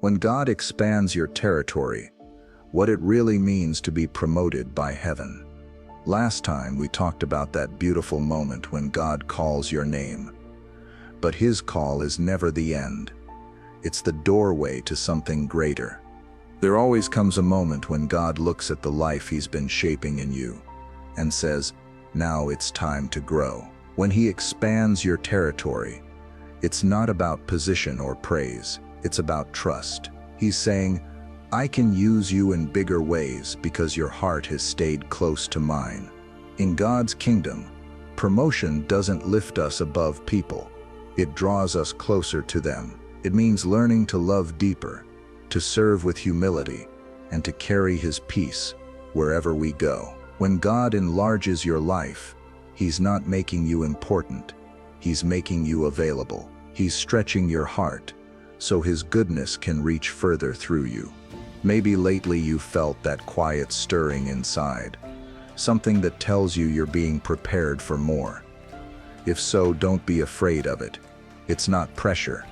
When God expands your territory, what it really means to be promoted by heaven. Last time we talked about that beautiful moment when God calls your name. But His call is never the end. It's the doorway to something greater. There always comes a moment when God looks at the life He's been shaping in you and says, now it's time to grow. When He expands your territory, it's not about position or praise, it's about trust. He's saying, I can use you in bigger ways because your heart has stayed close to mine. In God's kingdom, promotion doesn't lift us above people. It draws us closer to them. It means learning to love deeper, to serve with humility, and to carry His peace wherever we go. When God enlarges your life, He's not making you important. He's making you available. He's stretching your heart so His goodness can reach further through you. Maybe lately you felt that quiet stirring inside, something that tells you you're being prepared for more. If so, don't be afraid of it. It's not pressure,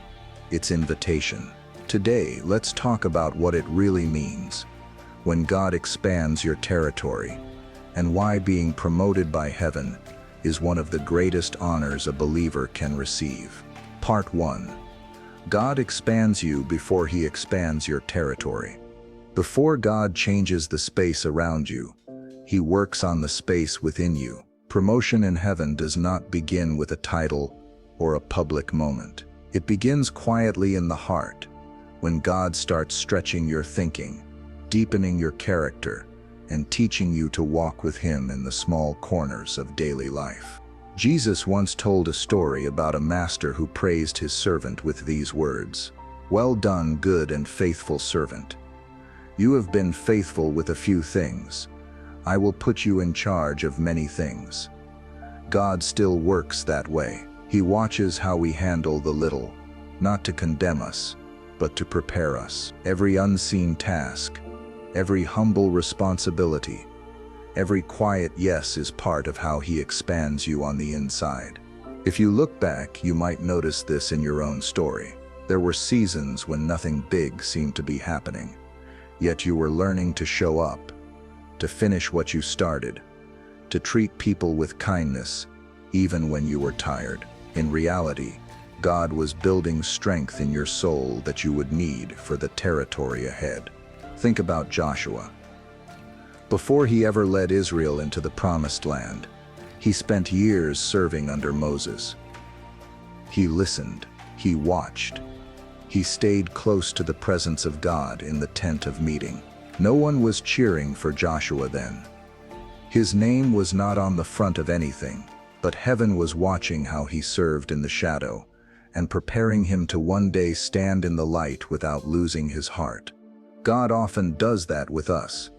it's invitation. Today, let's talk about what it really means when God expands your territory, and why being promoted by heaven is one of the greatest honors a believer can receive. Part 1. God expands you before He expands your territory. Before God changes the space around you, He works on the space within you. Promotion in heaven does not begin with a title or a public moment. It begins quietly in the heart, when God starts stretching your thinking, deepening your character, and teaching you to walk with Him in the small corners of daily life. Jesus once told a story about a master who praised his servant with these words, "Well done, good and faithful servant. You have been faithful with a few things. I will put you in charge of many things." God still works that way. He watches how we handle the little, not to condemn us, but to prepare us. Every unseen task, every humble responsibility, every quiet yes is part of how He expands you on the inside. If you look back, you might notice this in your own story. There were seasons when nothing big seemed to be happening, yet you were learning to show up, to finish what you started, to treat people with kindness, even when you were tired. In reality, God was building strength in your soul that you would need for the territory ahead. Think about Joshua. Before he ever led Israel into the Promised Land, he spent years serving under Moses. He listened, he watched, he stayed close to the presence of God in the tent of meeting. No one was cheering for Joshua then. His name was not on the front of anything, but heaven was watching how he served in the shadow and preparing him to one day stand in the light without losing his heart. God often does that with us.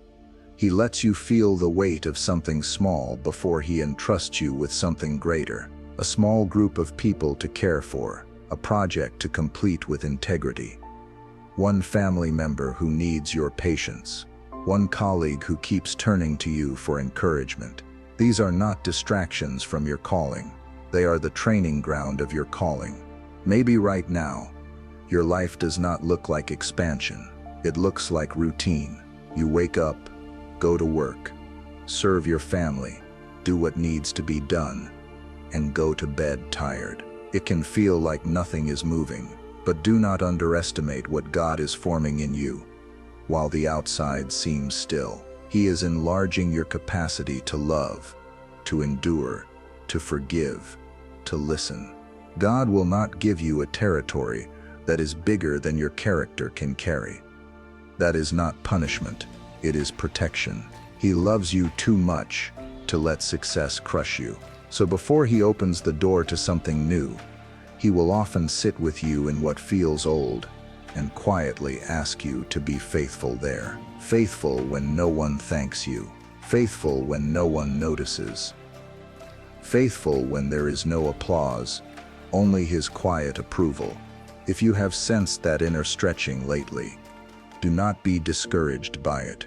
He lets you feel the weight of something small before He entrusts you with something greater. A small group of people to care for, a project to complete with integrity. One family member who needs your patience. One colleague who keeps turning to you for encouragement. These are not distractions from your calling. They are the training ground of your calling. Maybe right now, your life does not look like expansion. It looks like routine. You wake up, go to work, serve your family, do what needs to be done, and go to bed tired. It can feel like nothing is moving, but do not underestimate what God is forming in you. While the outside seems still, He is enlarging your capacity to love, to endure, to forgive, to listen. God will not give you a territory that is bigger than your character can carry. That is not punishment, it is protection. He loves you too much to let success crush you. So before He opens the door to something new, He will often sit with you in what feels old and quietly ask you to be faithful there. Faithful when no one thanks you. Faithful when no one notices. Faithful when there is no applause, only His quiet approval. If you have sensed that inner stretching lately, do not be discouraged by it.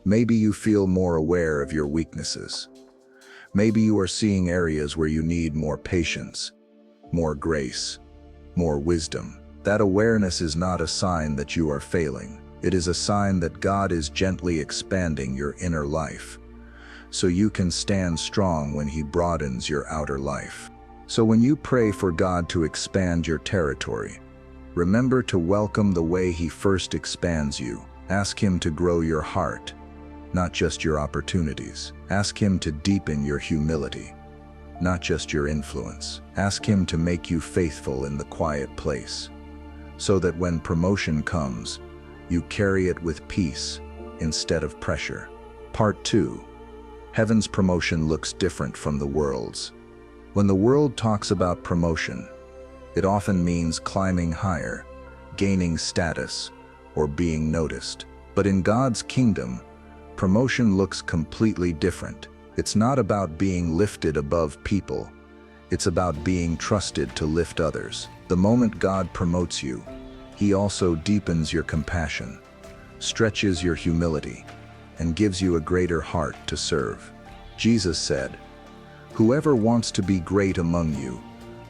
Maybe you feel more aware of your weaknesses. Maybe you are seeing areas where you need more patience, more grace, more wisdom. That awareness is not a sign that you are failing. It is a sign that God is gently expanding your inner life, so you can stand strong when He broadens your outer life. So when you pray for God to expand your territory, remember to welcome the way He first expands you. Ask Him to grow your heart, not just your opportunities. Ask Him to deepen your humility, not just your influence. Ask Him to make you faithful in the quiet place, so that when promotion comes, you carry it with peace instead of pressure. Part 2. Heaven's promotion looks different from the world's. When the world talks about promotion, it often means climbing higher, gaining status, or being noticed. But in God's kingdom, promotion looks completely different. It's not about being lifted above people. It's about being trusted to lift others. The moment God promotes you, He also deepens your compassion, stretches your humility, and gives you a greater heart to serve. Jesus said, "Whoever wants to be great among you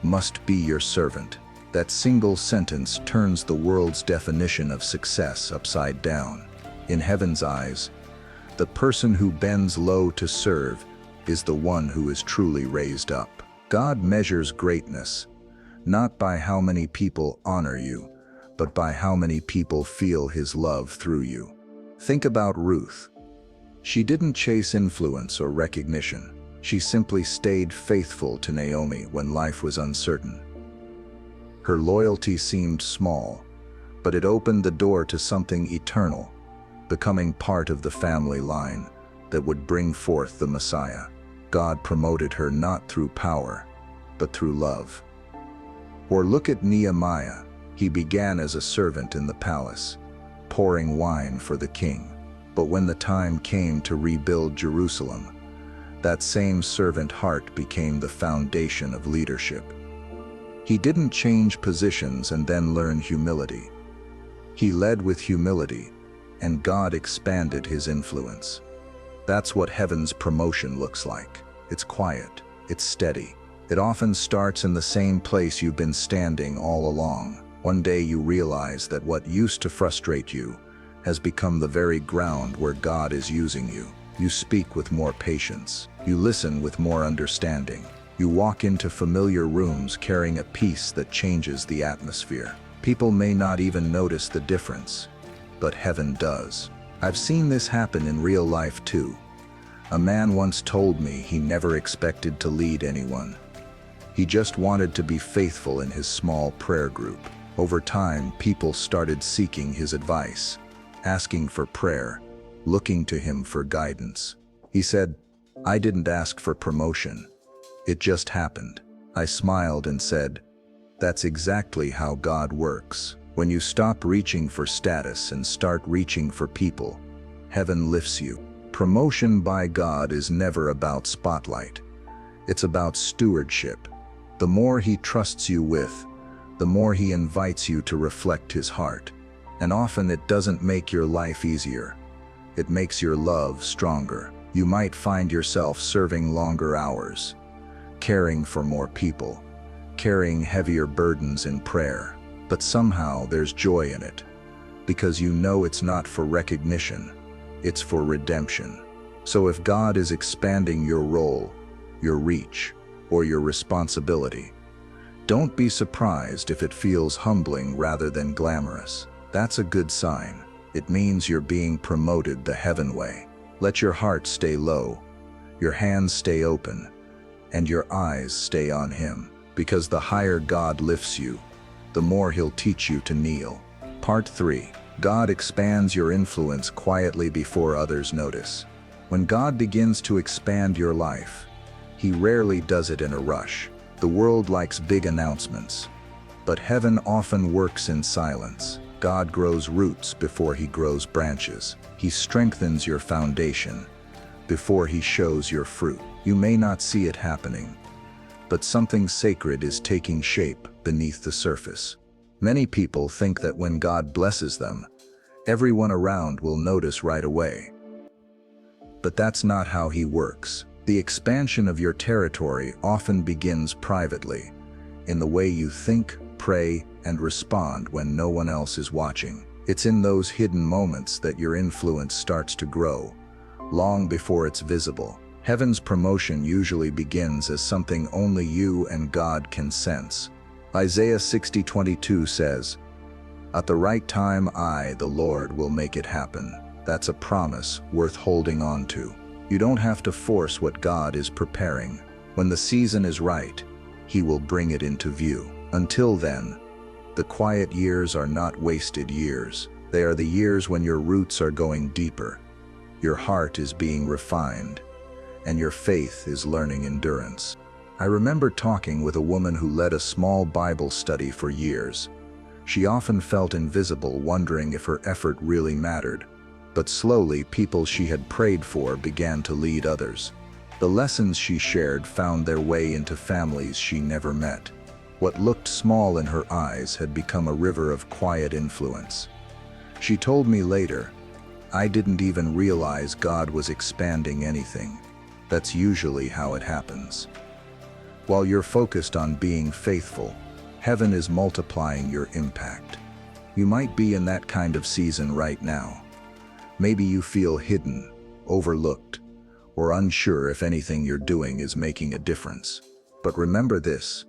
must be your servant." That single sentence turns the world's definition of success upside down. In heaven's eyes, the person who bends low to serve is the one who is truly raised up. God measures greatness not by how many people honor you, but by how many people feel His love through you. Think about Ruth. She didn't chase influence or recognition. She simply stayed faithful to Naomi when life was uncertain. Her loyalty seemed small, but it opened the door to something eternal, becoming part of the family line that would bring forth the Messiah. God promoted her not through power, but through love. Or look at Nehemiah. He began as a servant in the palace, pouring wine for the king. But when the time came to rebuild Jerusalem, that same servant heart became the foundation of leadership. He didn't change positions and then learn humility. He led with humility, and God expanded His influence. That's what heaven's promotion looks like. It's quiet, it's steady. It often starts in the same place you've been standing all along. One day you realize that what used to frustrate you has become the very ground where God is using you. You speak with more patience. You listen with more understanding. You walk into familiar rooms carrying a peace that changes the atmosphere. People may not even notice the difference, but heaven does. I've seen this happen in real life too. A man once told me he never expected to lead anyone. He just wanted to be faithful in his small prayer group. Over time, people started seeking his advice, asking for prayer, looking to him for guidance. He said, "I didn't ask for promotion. It just happened." I smiled and said, "That's exactly how God works. When you stop reaching for status and start reaching for people, heaven lifts you." Promotion by God is never about spotlight. It's about stewardship. The more He trusts you with, the more He invites you to reflect His heart. And often it doesn't make your life easier. It makes your love stronger. You might find yourself serving longer hours, caring for more people, carrying heavier burdens in prayer. But somehow there's joy in it, because you know it's not for recognition, it's for redemption. So if God is expanding your role, your reach, or your responsibility, don't be surprised if it feels humbling rather than glamorous. That's a good sign. It means you're being promoted the heaven way. Let your heart stay low, your hands stay open, and your eyes stay on Him. Because the higher God lifts you, the more He'll teach you to kneel. Part 3. God expands your influence quietly before others notice. When God begins to expand your life, He rarely does it in a rush. The world likes big announcements, but heaven often works in silence. God grows roots before He grows branches. He strengthens your foundation before He shows your fruit. You may not see it happening, but something sacred is taking shape beneath the surface. Many people think that when God blesses them, everyone around will notice right away. But that's not how He works. The expansion of your territory often begins privately, in the way you think, pray, and respond when no one else is watching. It's in those hidden moments that your influence starts to grow, long before it's visible. Heaven's promotion usually begins as something only you and God can sense. Isaiah 60:22 says, "At the right time I, the Lord, will make it happen." That's a promise worth holding on to. You don't have to force what God is preparing. When the season is right, He will bring it into view. Until then, the quiet years are not wasted years. They are the years when your roots are going deeper, your heart is being refined, and your faith is learning endurance. I remember talking with a woman who led a small Bible study for years. She often felt invisible, wondering if her effort really mattered. But slowly, people she had prayed for began to lead others. The lessons she shared found their way into families she never met. What looked small in her eyes had become a river of quiet influence. She told me later, "I didn't even realize God was expanding anything." That's usually how it happens. While you're focused on being faithful, heaven is multiplying your impact. You might be in that kind of season right now. Maybe you feel hidden, overlooked, or unsure if anything you're doing is making a difference. But remember this,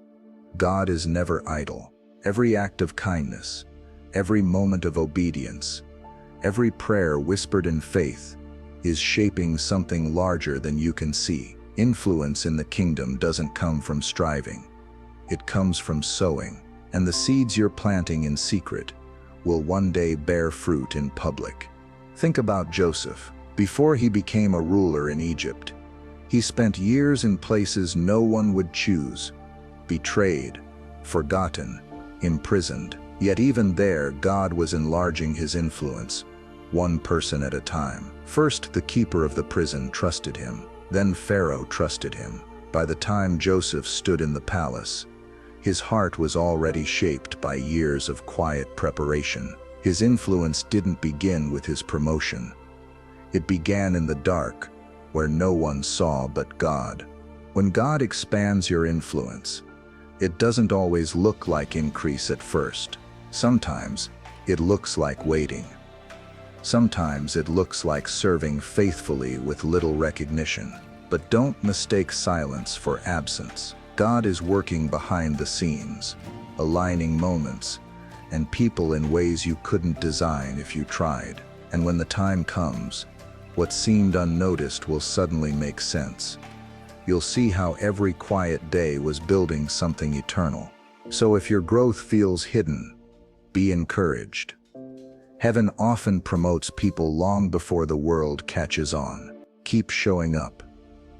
God is never idle. Every act of kindness, every moment of obedience, every prayer whispered in faith is shaping something larger than you can see. Influence in the kingdom doesn't come from striving. It comes from sowing, and the seeds you're planting in secret will one day bear fruit in public. Think about Joseph. Before he became a ruler in Egypt, he spent years in places no one would choose, betrayed, forgotten, imprisoned. Yet even there, God was enlarging his influence, one person at a time. First, the keeper of the prison trusted him. Then Pharaoh trusted him. By the time Joseph stood in the palace, his heart was already shaped by years of quiet preparation. His influence didn't begin with his promotion. It began in the dark, where no one saw but God. When God expands your influence, it doesn't always look like increase at first. Sometimes it looks like waiting. Sometimes it looks like serving faithfully with little recognition. But don't mistake silence for absence. God is working behind the scenes, aligning moments and people in ways you couldn't design if you tried. And when the time comes, what seemed unnoticed will suddenly make sense. You'll see how every quiet day was building something eternal. So if your growth feels hidden, be encouraged. Heaven often promotes people long before the world catches on. Keep showing up.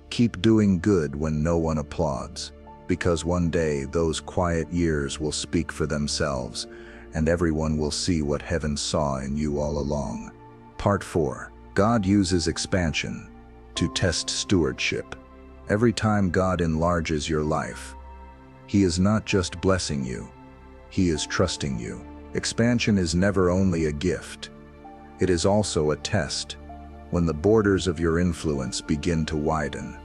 Keep doing good when no one applauds, because one day those quiet years will speak for themselves, and everyone will see what heaven saw in you all along. Part 4. God uses expansion to test stewardship. Every time God enlarges your life, He is not just blessing you, He is trusting you. Expansion is never only a gift, it is also a test. When the borders of your influence begin to widen,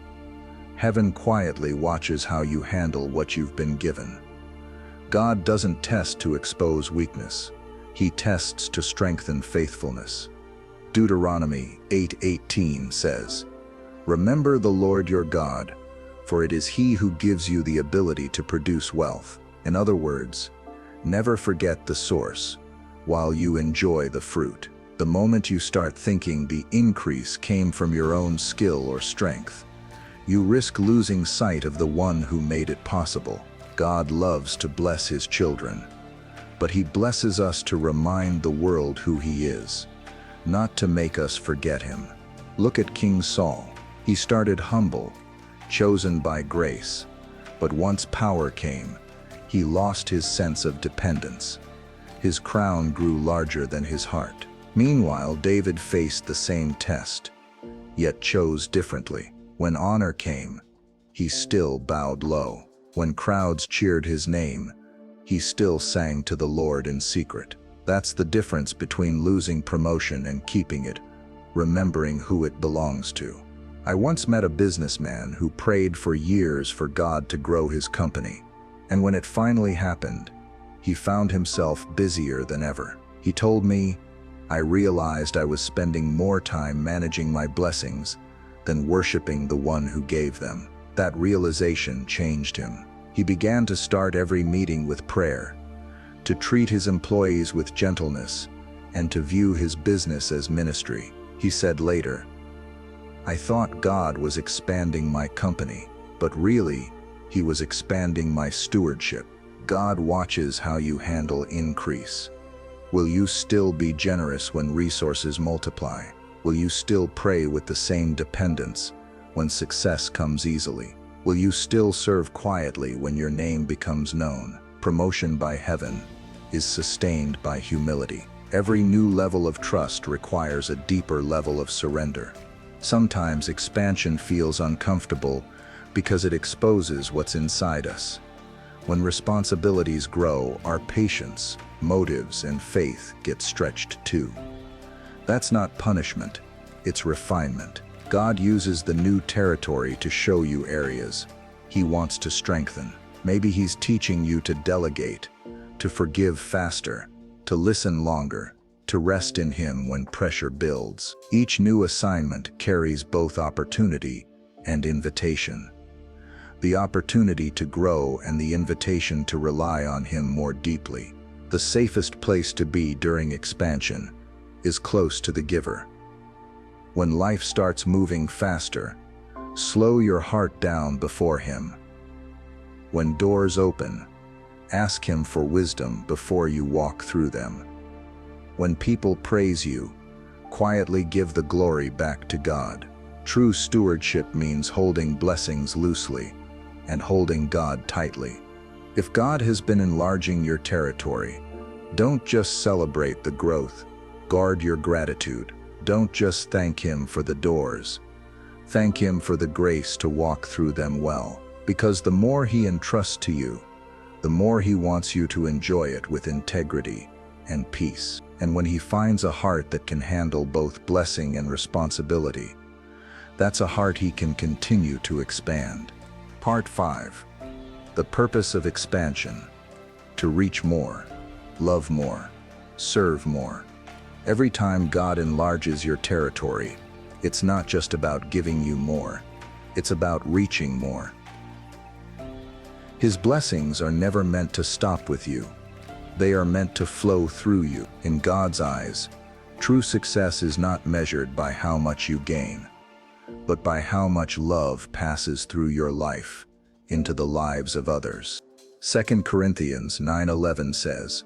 heaven quietly watches how you handle what you've been given. God doesn't test to expose weakness, He tests to strengthen faithfulness. Deuteronomy 8:18 says, "Remember the Lord your God, for it is He who gives you the ability to produce wealth." In other words, never forget the source while you enjoy the fruit. The moment you start thinking the increase came from your own skill or strength, you risk losing sight of the one who made it possible. God loves to bless His children, but He blesses us to remind the world who He is, not to make us forget Him. Look at King Saul. He started humble, chosen by grace, but once power came, he lost his sense of dependence. His crown grew larger than his heart. Meanwhile, David faced the same test, yet chose differently. When honor came, he still bowed low. When crowds cheered his name, he still sang to the Lord in secret. That's the difference between losing promotion and keeping it, remembering who it belongs to. I once met a businessman who prayed for years for God to grow his company. And when it finally happened, he found himself busier than ever. He told me, "I realized I was spending more time managing my blessings than worshiping the one who gave them." That realization changed him. He began to start every meeting with prayer, to treat his employees with gentleness, and to view his business as ministry. He said later, "I thought God was expanding my company, but really, he was expanding my stewardship." God watches how you handle increase. Will you still be generous when resources multiply? Will you still pray with the same dependence when success comes easily? Will you still serve quietly when your name becomes known? Promotion by heaven is sustained by humility. Every new level of trust requires a deeper level of surrender. Sometimes expansion feels uncomfortable because it exposes what's inside us. When responsibilities grow, our patience, motives, and faith get stretched too. That's not punishment, it's refinement. God uses the new territory to show you areas he wants to strengthen. Maybe he's teaching you to delegate, to forgive faster, to listen longer, to rest in him when pressure builds. Each new assignment carries both opportunity and invitation. The opportunity to grow and the invitation to rely on him more deeply. The safest place to be during expansion is close to the giver. When life starts moving faster, slow your heart down before him. When doors open, ask him for wisdom before you walk through them. When people praise you, quietly give the glory back to God. True stewardship means holding blessings loosely and holding God tightly. If God has been enlarging your territory, don't just celebrate the growth, guard your gratitude. Don't just thank him for the doors. Thank him for the grace to walk through them well. Because the more he entrusts to you, the more he wants you to enjoy it with integrity and peace. And when he finds a heart that can handle both blessing and responsibility, that's a heart he can continue to expand. Part 5. The purpose of expansion. To reach more, love more, serve more. Every time God enlarges your territory, it's not just about giving you more, it's about reaching more. His blessings are never meant to stop with you. They are meant to flow through you. In God's eyes, true success is not measured by how much you gain, but by how much love passes through your life into the lives of others. 2 Corinthians 9:11 says,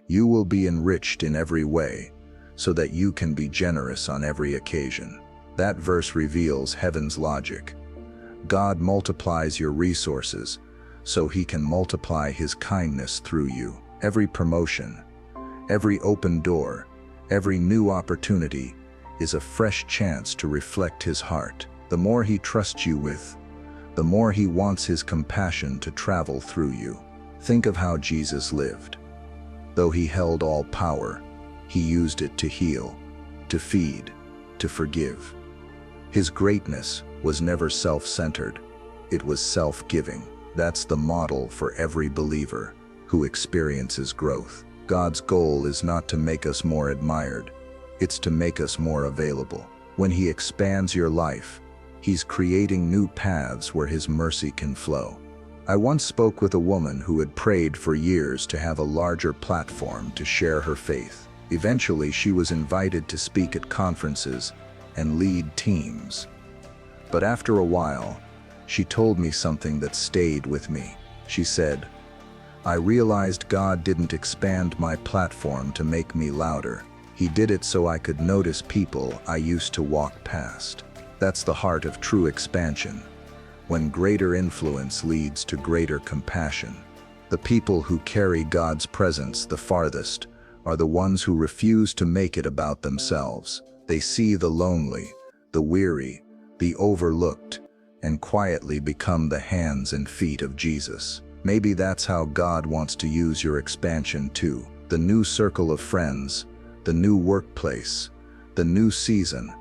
"You will be enriched in every way, so that you can be generous on every occasion." That verse reveals heaven's logic. God multiplies your resources so he can multiply his kindness through you. Every promotion, every open door, every new opportunity is a fresh chance to reflect his heart. The more he trusts you with, the more he wants his compassion to travel through you. Think of how Jesus lived. Though he held all power, he used it to heal, to feed, to forgive. His greatness was never self-centered. It was self-giving. That's the model for every believer who experiences growth. God's goal is not to make us more admired. It's to make us more available. When he expands your life, he's creating new paths where his mercy can flow. I once spoke with a woman who had prayed for years to have a larger platform to share her faith. Eventually, she was invited to speak at conferences and lead teams. But after a while, she told me something that stayed with me. She said, "I realized God didn't expand my platform to make me louder. He did it so I could notice people I used to walk past." That's the heart of true expansion. When greater influence leads to greater compassion. The people who carry God's presence the farthest are the ones who refuse to make it about themselves. They see the lonely, the weary, the overlooked, and quietly become the hands and feet of Jesus. Maybe that's how God wants to use your expansion too. The new circle of friends, the new workplace, the new season.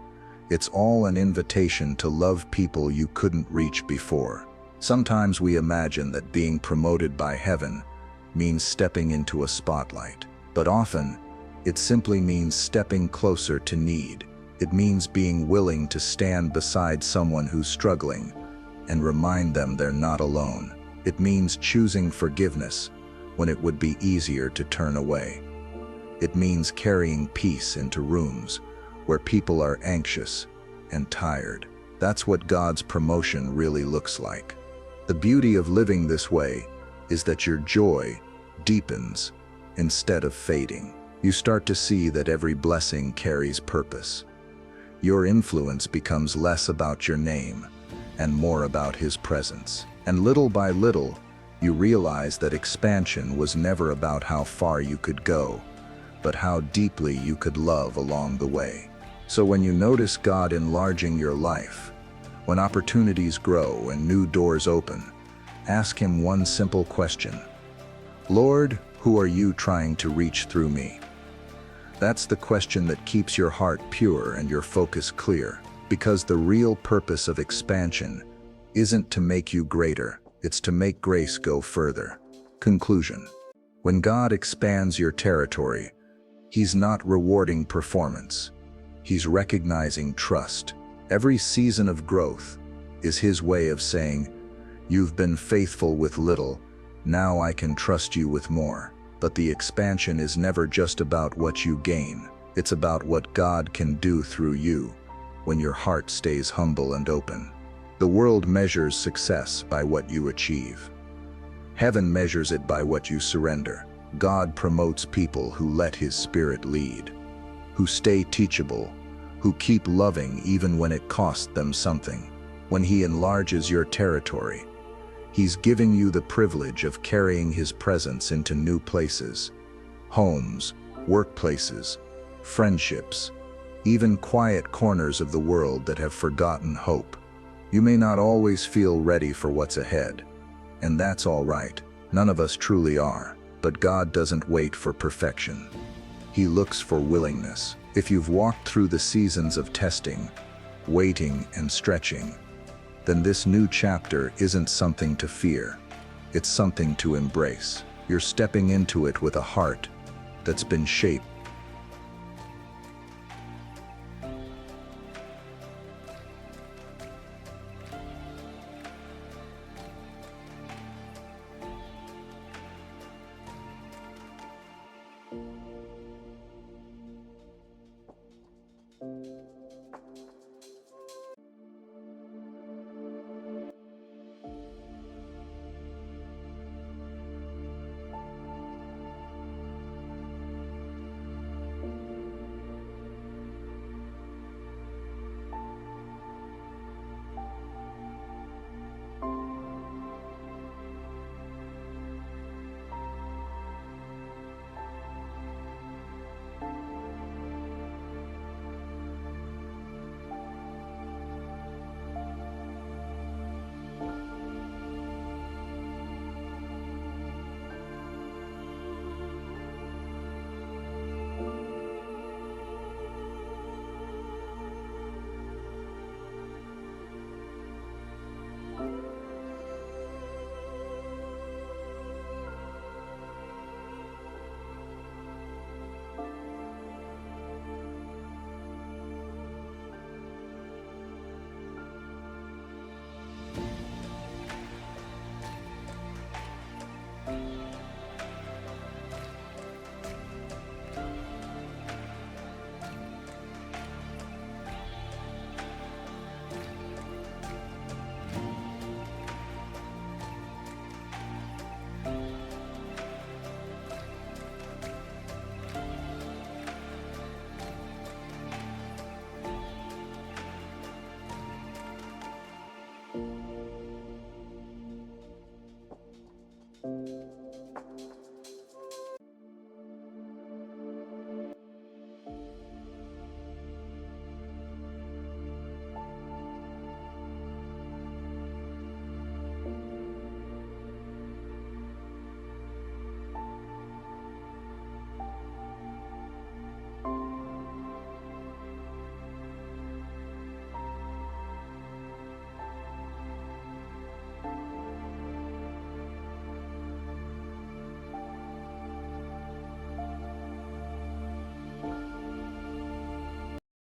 It's all an invitation to love people you couldn't reach before. Sometimes we imagine that being promoted by heaven means stepping into a spotlight. But often, it simply means stepping closer to need. It means being willing to stand beside someone who's struggling and remind them they're not alone. It means choosing forgiveness when it would be easier to turn away. It means carrying peace into rooms where people are anxious and tired. That's what God's promotion really looks like. The beauty of living this way is that your joy deepens instead of fading. You start to see that every blessing carries purpose. Your influence becomes less about your name and more about His presence. And little by little, you realize that expansion was never about how far you could go, but how deeply you could love along the way. So when you notice God enlarging your life, when opportunities grow and new doors open, ask Him one simple question: Lord, who are you trying to reach through me? That's the question that keeps your heart pure and your focus clear, because the real purpose of expansion isn't to make you greater, it's to make grace go further. Conclusion: when God expands your territory, He's not rewarding performance. He's recognizing trust. Every season of growth is His way of saying, "You've been faithful with little, now I can trust you with more." But the expansion is never just about what you gain. It's about what God can do through you when your heart stays humble and open. The world measures success by what you achieve. Heaven measures it by what you surrender. God promotes people who let His Spirit lead, who stay teachable, who keep loving even when it costs them something. When He enlarges your territory, He's giving you the privilege of carrying His presence into new places, homes, workplaces, friendships, even quiet corners of the world that have forgotten hope. You may not always feel ready for what's ahead, and that's all right. None of us truly are, but God doesn't wait for perfection. He looks for willingness. If you've walked through the seasons of testing, waiting, and stretching, then this new chapter isn't something to fear. It's something to embrace. You're stepping into it with a heart that's been shaped